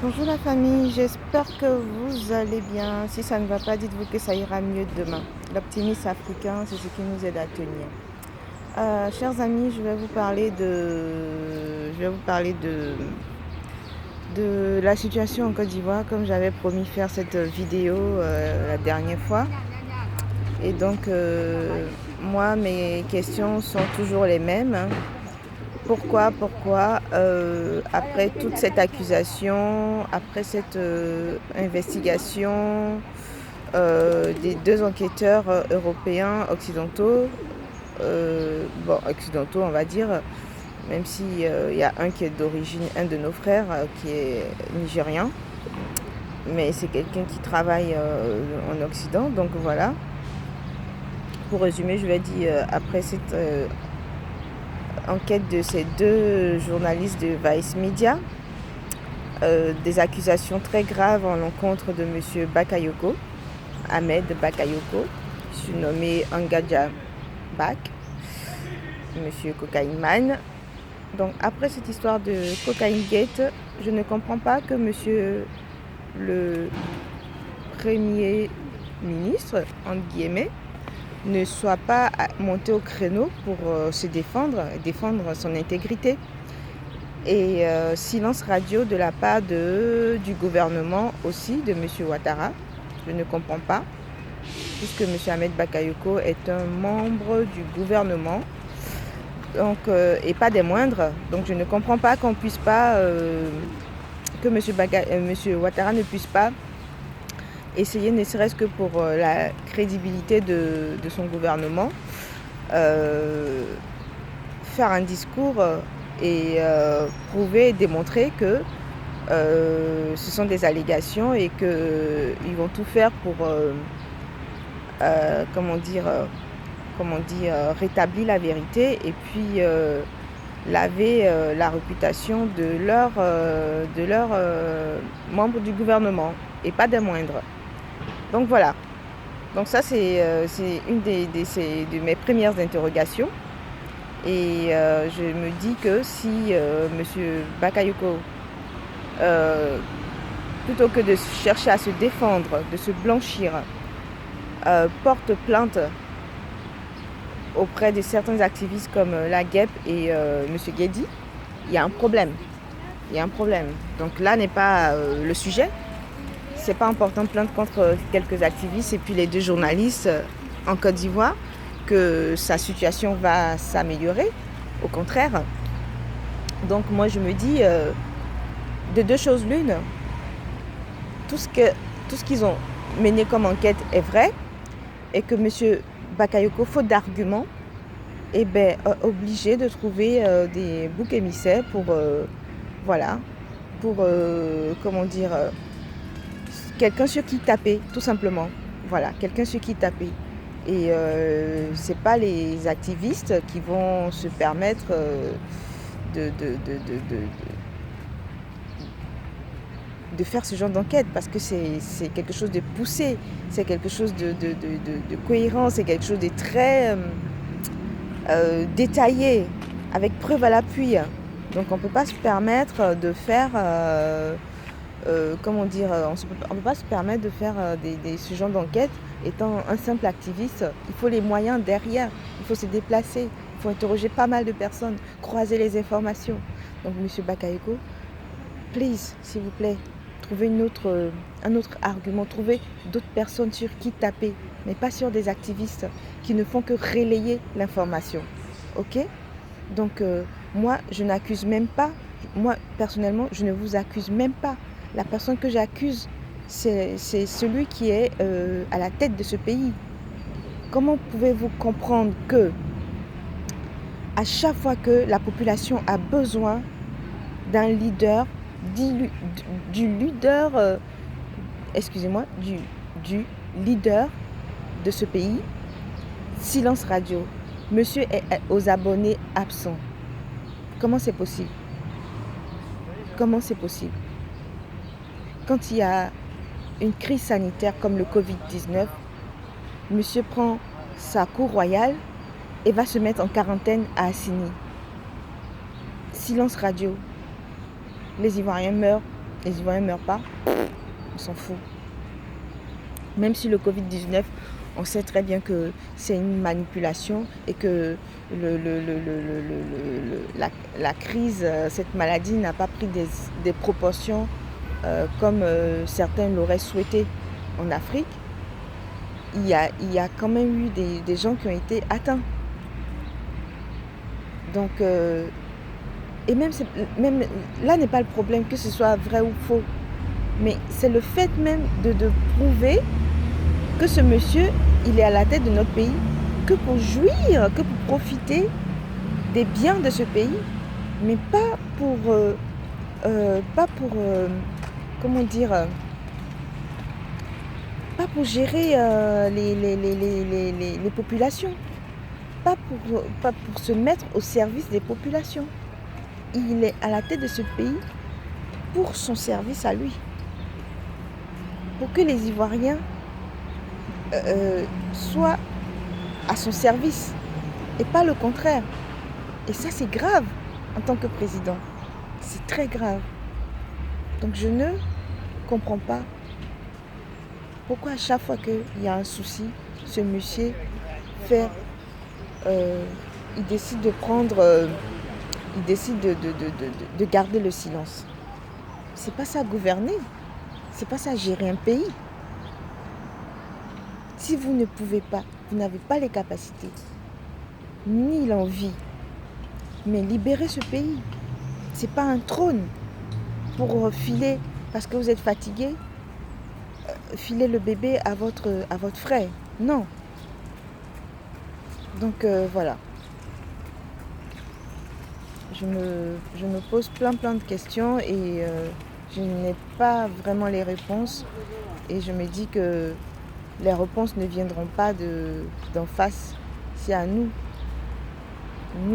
Bonjour la famille, j'espère que vous allez bien. Si ça ne va pas, dites-vous que ça ira mieux demain. L'optimisme africain, c'est ce qui nous aide à tenir. Chers amis, je vais vous parler de la situation en Côte d'Ivoire, comme j'avais promis faire cette vidéo la dernière fois. Et donc, moi, mes questions sont toujours les mêmes, hein. Pourquoi, après toute cette accusation, après cette investigation des deux enquêteurs européens occidentaux, occidentaux on va dire, même s'il y a un qui est d'origine, un de nos frères qui est nigérian, mais c'est quelqu'un qui travaille en Occident, donc voilà. Pour résumer, je l'ai dit, après cette enquête de ces deux journalistes de Vice Media, des accusations très graves en l'encontre de M. Bakayoko, Ahmed Bakayoko, surnommé Angadja Bak, M. Cocaine Man. Donc après cette histoire de Cocaine Gate, je ne comprends pas que M. le Premier ministre, entre guillemets, ne soit pas monté au créneau pour se défendre son intégrité. Et silence radio de la part du gouvernement aussi, de M. Ouattara. Je ne comprends pas, puisque M. Ahmed Bakayoko est un membre du gouvernement, donc, et pas des moindres. Donc je ne comprends pas qu'on puisse pas, que M. Ouattara ne puisse pas essayer, ne serait-ce que pour la crédibilité de son gouvernement, faire un discours et prouver, démontrer que ce sont des allégations et qu'ils vont tout faire pour rétablir la vérité et puis laver la réputation de leurs membres du gouvernement et pas des moindres. Donc voilà. Donc ça c'est une de mes premières interrogations. Et je me dis que si M. Bakayoko, plutôt que de chercher à se défendre, de se blanchir, porte plainte auprès de certains activistes comme la GEP et M. Guedi, il y a un problème. Donc là n'est pas le sujet. C'est pas important de plaindre contre quelques activistes et puis les deux journalistes en Côte d'Ivoire que sa situation va s'améliorer. Au contraire. Donc moi je me dis de deux choses l'une. Tout ce qu'ils ont mené comme enquête est vrai et que M. Bakayoko, faute d'arguments, est obligé de trouver des boucs émissaires pour quelqu'un sur qui taper, tout simplement. Voilà, quelqu'un sur qui taper. Et c'est pas les activistes qui vont se permettre de faire ce genre d'enquête parce que c'est quelque chose de poussé, c'est quelque chose de cohérent, c'est quelque chose de très détaillé, avec preuve à l'appui. Donc on ne peut pas se permettre de faire on peut pas se permettre de faire ce genre d'enquête étant un simple activiste. Il faut les moyens derrière, il faut se déplacer, il faut interroger pas mal de personnes, croiser les informations. Donc M. Bakayoko, please, s'il vous plaît, trouvez un autre argument, trouvez d'autres personnes sur qui taper, mais pas sur des activistes qui ne font que relayer l'information. Ok ? Donc moi, je n'accuse même pas, moi personnellement, je ne vous accuse même pas. La personne que j'accuse, c'est celui qui est à la tête de ce pays. Comment pouvez-vous comprendre que à chaque fois que la population a besoin d'un leader, du leader de ce pays, silence radio, monsieur est aux abonnés absents. Comment c'est possible ? Quand il y a une crise sanitaire comme le Covid-19, monsieur prend sa cour royale et va se mettre en quarantaine à Assini. Silence radio. Les Ivoiriens meurent les Ivoiriens ne meurent pas, on s'en fout. Même si le Covid-19, on sait très bien que c'est une manipulation et que la crise, cette maladie n'a pas pris des proportions comme certains l'auraient souhaité en Afrique. Il y a quand même eu des gens qui ont été atteints. Donc, et même là n'est pas le problème que ce soit vrai ou faux, mais c'est le fait même de prouver que ce monsieur, il est à la tête de notre pays, que pour jouir, que pour profiter des biens de ce pays, mais pas pour comment dire, pas pour gérer les populations, pas pour se mettre au service des populations. Il est à la tête de ce pays pour son service à lui, pour que les Ivoiriens soient à son service et pas le contraire. Et ça, c'est grave en tant que président. C'est très grave. Donc je ne comprends pas pourquoi à chaque fois qu'il y a un souci, ce monsieur il décide de prendre, il décide de garder le silence. C'est pas ça gouverner, c'est pas ça gérer un pays. Si vous ne pouvez pas, vous n'avez pas les capacités, ni l'envie, mais libérez ce pays. C'est pas un trône pour filer, parce que vous êtes fatigué, filer le bébé à votre frère. Non. Donc voilà. Je me pose plein de questions et je n'ai pas vraiment les réponses. Et je me dis que les réponses ne viendront pas d'en face. C'est à nous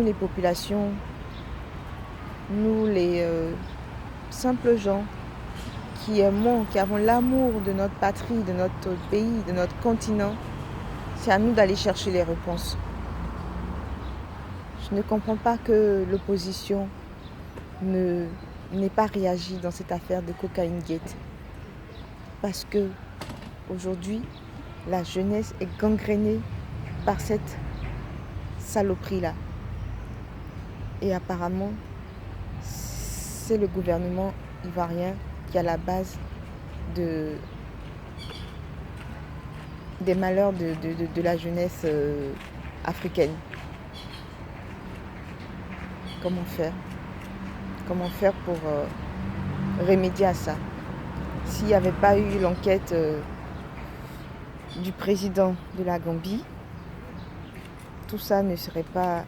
les populations, nous les simples gens qui aimons, qui avons l'amour de notre patrie, de notre pays, de notre continent. C'est à nous d'aller chercher les réponses. Je ne comprends pas que l'opposition n'ait pas réagi dans cette affaire de Cocaine Gate. Parce que aujourd'hui, la jeunesse est gangrénée par cette saloperie-là. Et apparemment, c'est le gouvernement ivoirien qui est à la base des malheurs de la jeunesse africaine. Comment faire? Comment faire pour remédier à ça? S'il n'y avait pas eu l'enquête du président de la Gambie, tout ça ne serait pas...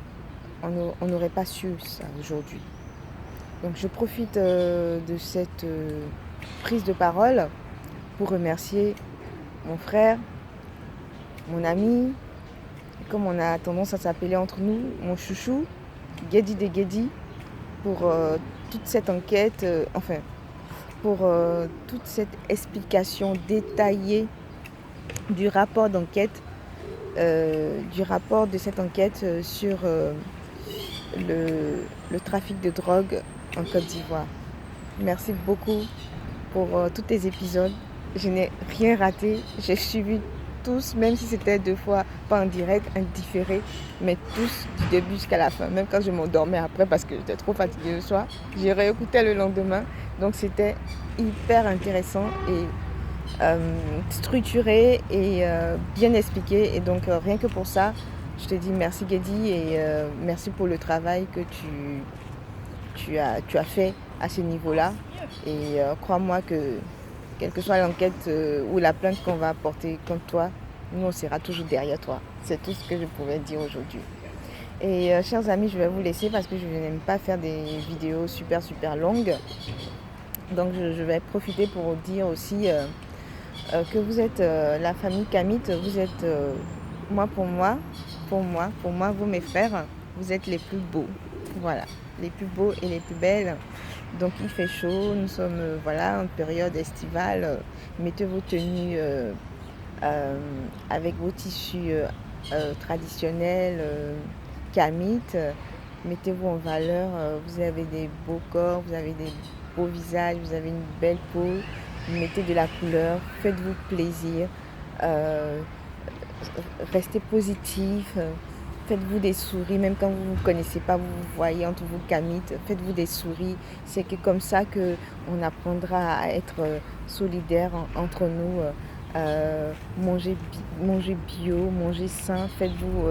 On n'aurait pas su ça aujourd'hui. Donc je profite de cette prise de parole pour remercier mon frère, mon ami, comme on a tendance à s'appeler entre nous, mon chouchou, Guedi de Guedi, pour toute cette enquête, pour toute cette explication détaillée du rapport d'enquête, du rapport de cette enquête sur le trafic de drogue en Côte d'Ivoire. Merci beaucoup pour tous tes épisodes. Je n'ai rien raté. J'ai suivi tous, même si c'était 2 fois, pas en direct, en différé, mais tous du début jusqu'à la fin. Même quand je m'endormais après parce que j'étais trop fatiguée le soir, j'ai réécouté le lendemain. Donc c'était hyper intéressant et structuré et bien expliqué. Et donc rien que pour ça, je te dis merci Guedi et merci pour le travail que tu as fait à ce niveau-là. Et crois-moi que quelle que soit l'enquête ou la plainte qu'on va apporter contre toi, nous on sera toujours derrière toi. C'est tout ce que je pouvais dire aujourd'hui. Et chers amis, je vais vous laisser parce que je n'aime pas faire des vidéos super longues. Donc je vais profiter pour dire aussi que vous êtes la famille Kamit, vous êtes pour moi, vous mes frères, vous êtes les plus beaux. Voilà, les plus beaux et les plus belles. Donc il fait chaud, nous sommes en période estivale. Mettez vos tenues avec vos tissus traditionnels Kamit. Mettez-vous en valeur. Vous avez des beaux corps, vous avez des beau visage, vous avez une belle peau, mettez de la couleur, faites-vous plaisir, euh, restez positif, faites-vous des souris, même quand vous ne vous connaissez pas, vous vous voyez entre vous kamites, faites-vous des souris. C'est que comme ça qu'on apprendra à être solidaire entre nous. Mangez bio, mangez sain, faites-vous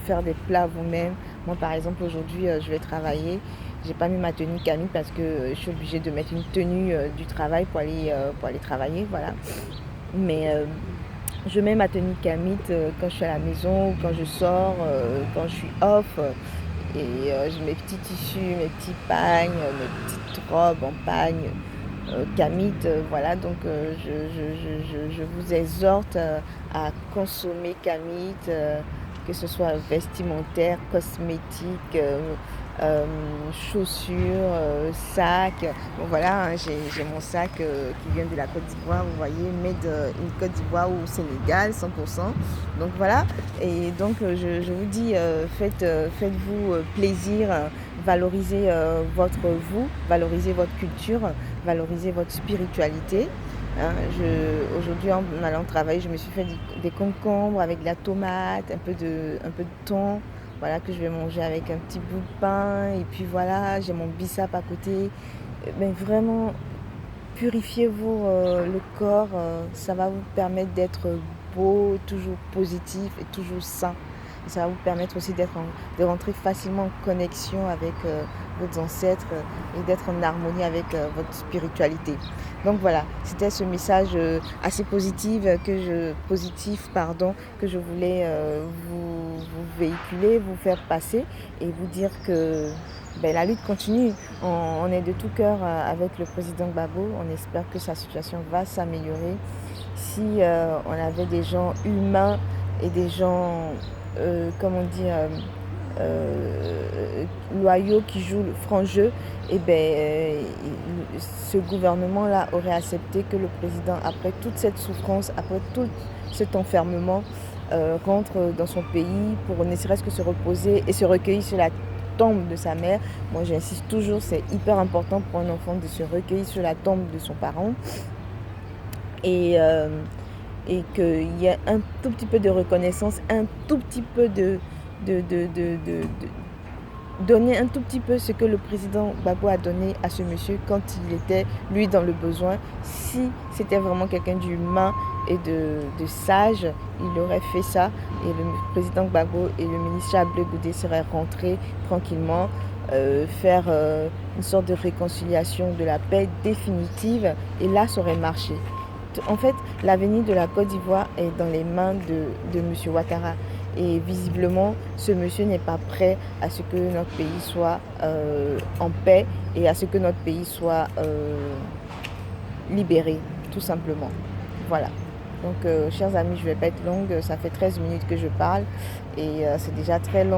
faire des plats vous-même. Moi par exemple aujourd'hui je vais travailler, j'ai pas mis ma tenue Camille parce que je suis obligée de mettre une tenue du travail pour aller travailler, voilà. Mais je mets ma tenue Camille quand je suis à la maison, quand je sors, quand je suis off. J'ai mes petits tissus, mes petits pagnes, mes petites robes en pagne, Camille, voilà, donc je vous exhorte à consommer Camille, que ce soit vestimentaire, cosmétique, chaussures, sacs. Bon, voilà, hein, j'ai mon sac qui vient de la Côte d'Ivoire, vous voyez, made in Côte d'Ivoire ou Sénégal, 100%. Donc voilà, et donc je vous dis, faites-vous plaisir, valorisez votre vous, valorisez votre culture, valorisez votre spiritualité. Hein. Aujourd'hui, en allant travailler, je me suis fait des concombres avec de la tomate, un peu de thon, voilà, que je vais manger avec un petit bout de pain. Et puis voilà, j'ai mon bissap à côté. Mais vraiment, purifiez-vous le corps, ça va vous permettre d'être beau, toujours positif et toujours sain. Et ça va vous permettre aussi de rentrer facilement en connexion avec vos ancêtres et d'être en harmonie avec votre spiritualité. Donc voilà, c'était ce message assez positif que je voulais vous véhiculer, vous faire passer et vous dire que la lutte continue. On est de tout cœur avec le président Gbagbo. On espère que sa situation va s'améliorer. Si on avait des gens humains et des gens, loyaux qui jouent le franc jeu, ce gouvernement-là aurait accepté que le président, après toute cette souffrance, après tout cet enfermement, rentre dans son pays pour ne serait-ce que se reposer et se recueillir sur la tombe de sa mère. Moi j'insiste toujours, c'est hyper important pour un enfant de se recueillir sur la tombe de son parent et qu'il y ait un tout petit peu de reconnaissance, un tout petit peu de donner un tout petit peu ce que le président Gbagbo a donné à ce monsieur quand il était lui dans le besoin. Si c'était vraiment quelqu'un d'humain et de sage, il aurait fait ça et le président Gbagbo et le ministre Ablé Goudé seraient rentrés tranquillement, faire une sorte de réconciliation, de la paix définitive, et là ça aurait marché. En fait, l'avenir de la Côte d'Ivoire est dans les mains de M. Ouattara. Et visiblement, ce monsieur n'est pas prêt à ce que notre pays soit en paix et à ce que notre pays soit libéré, tout simplement. Voilà. Donc, chers amis, je ne vais pas être longue. Ça fait 13 minutes que je parle. Et c'est déjà 13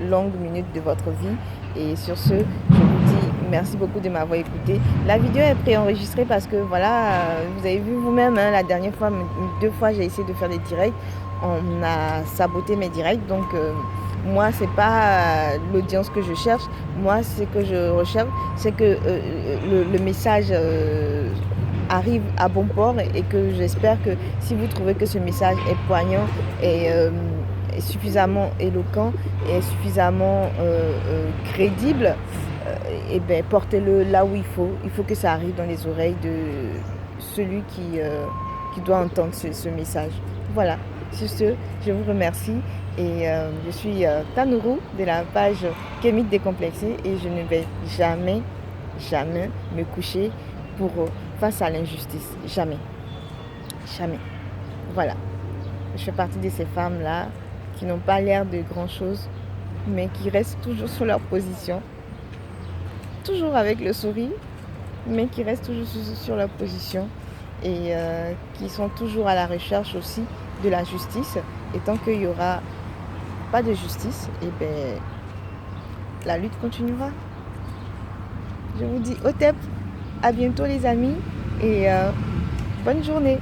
longues minutes de votre vie. Et sur ce, je vous dis merci beaucoup de m'avoir écouté. La vidéo est préenregistrée parce que voilà, vous avez vu vous-même, hein, la dernière fois, 2 fois, j'ai essayé de faire des directs. On a saboté mes directs. Donc, moi, c'est pas l'audience que je cherche. Moi, ce que je recherche, c'est que le message arrive à bon port et que j'espère que si vous trouvez que ce message est poignant et suffisamment éloquent et suffisamment crédible, portez-le là où il faut. Il faut que ça arrive dans les oreilles de celui qui doit entendre ce message. Voilà. Sur ce, je vous remercie et je suis Tanourou de la page Kémite Décomplexée et je ne vais jamais me coucher face à l'injustice. Jamais. Voilà. Je fais partie de ces femmes-là qui n'ont pas l'air de grand-chose, mais qui restent toujours sur leur position, toujours avec le sourire, mais qui restent toujours sur leur position et qui sont toujours à la recherche aussi de la justice. Et tant qu'il n'y aura pas de justice, la lutte continuera. Je vous dis au TEP, à bientôt les amis et bonne journée.